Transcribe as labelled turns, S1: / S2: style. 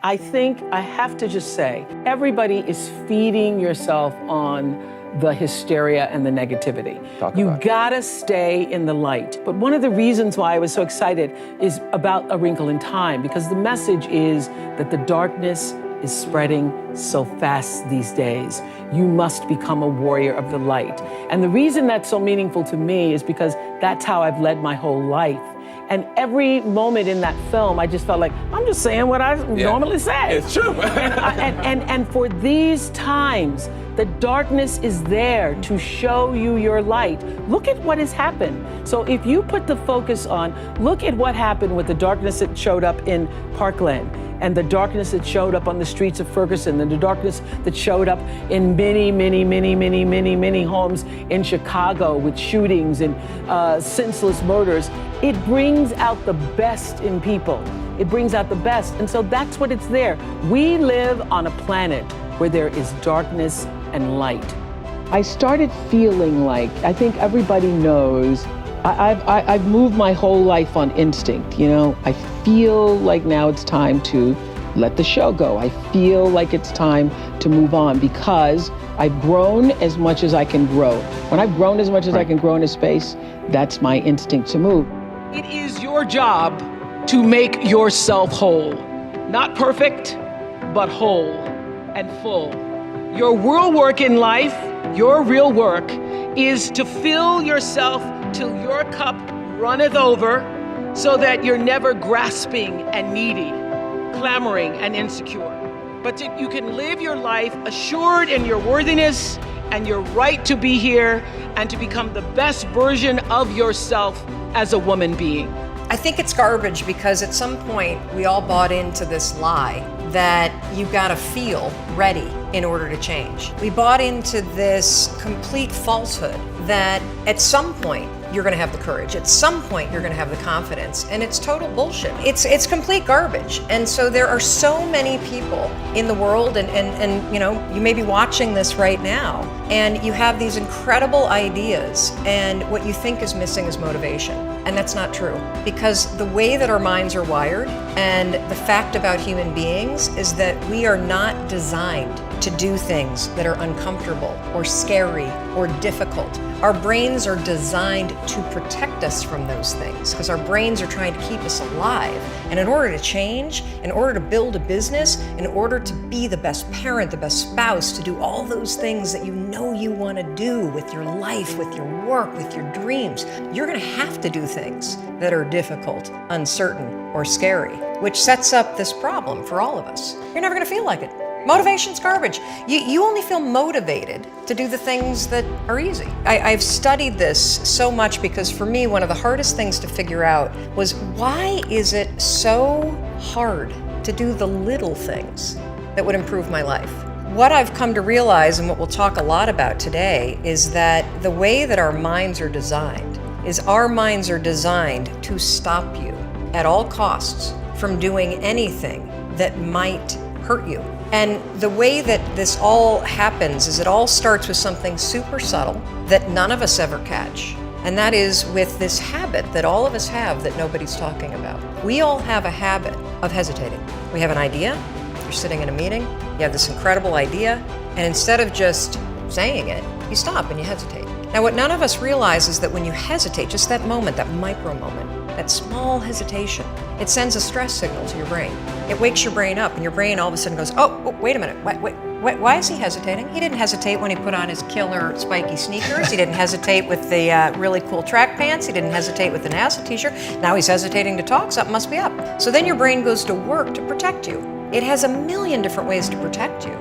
S1: I think I have to just say, everybody is feeding yourself on the hysteria and the negativity. You gotta stay in the light. But one of the reasons why I was so excited is about A Wrinkle in Time, because the message is that the darkness is spreading so fast these days. You must become a warrior of the light. And the reason that's so meaningful to me is because that's how I've led my whole life. And every moment in that film, I just felt like, I'm just saying what I normally say.
S2: It's true.
S1: and for these times, the darkness is there to show you your light. Look at what has happened. So if you put the focus on, look at what happened with the darkness that showed up in Parkland, and the darkness that showed up on the streets of Ferguson, and the darkness that showed up in many homes in Chicago with shootings and senseless murders. It brings out the best in people. It brings out the best. And so that's what it's there. We live on a planet where there is darkness and light. I started feeling like, I think everybody knows, I've moved my whole life on instinct, you know? I feel like now it's time to let the show go. I feel like it's time to move on because I've grown as much as I can grow. When I've grown as much as I can grow in a space, that's my instinct to move. It is your job to make yourself whole. Not perfect, but whole and full. Your real work in life, your real work, is to fill yourself till your cup runneth over, so that you're never grasping and needy, clamoring and insecure. But you can live your life assured in your worthiness and your right to be here and to become the best version of yourself as a woman being.
S3: I think it's garbage because at some point we all bought into this lie that you gotta feel ready in order to change. We bought into this complete falsehood that at some point you're gonna have the courage, at some point you're gonna have the confidence, and it's total bullshit. It's complete garbage. And so there are so many people in the world, and you know, you may be watching this right now, and you have these incredible ideas, and what you think is missing is motivation. And that's not true, because the way that our minds are wired and the fact about human beings is that we are not designed to do things that are uncomfortable or scary or difficult. Our brains are designed to protect us from those things because our brains are trying to keep us alive. And in order to change, in order to build a business, in order to be the best parent, the best spouse, to do all those things that you know you want to do with your life, with your work, with your dreams, you're going to have to do things that are difficult, uncertain, or scary, which sets up this problem for all of us. You're never going to feel like it. Motivation's garbage. You only feel motivated to do the things that are easy. I've studied this so much because for me, one of the hardest things to figure out was why is it so hard to do the little things that would improve my life? What I've come to realize, and what we'll talk a lot about today, is that the way that our minds are designed is our minds are designed to stop you at all costs from doing anything that might hurt you. And the way that this all happens is it all starts with something super subtle that none of us ever catch. And that is with this habit that all of us have that nobody's talking about. We all have a habit of hesitating. We have an idea, you're sitting in a meeting, you have this incredible idea, and instead of just saying it, you stop and you hesitate. Now what none of us realize is that when you hesitate, just that moment, that micro moment, that small hesitation, it sends a stress signal to your brain. It wakes your brain up, and your brain all of a sudden goes, oh wait a minute, why is he hesitating? He didn't hesitate when he put on his killer spiky sneakers. He didn't hesitate with the really cool track pants. He didn't hesitate with the NASA t-shirt. Now he's hesitating to talk, something must be up. So then your brain goes to work to protect you. It has a million different ways to protect you.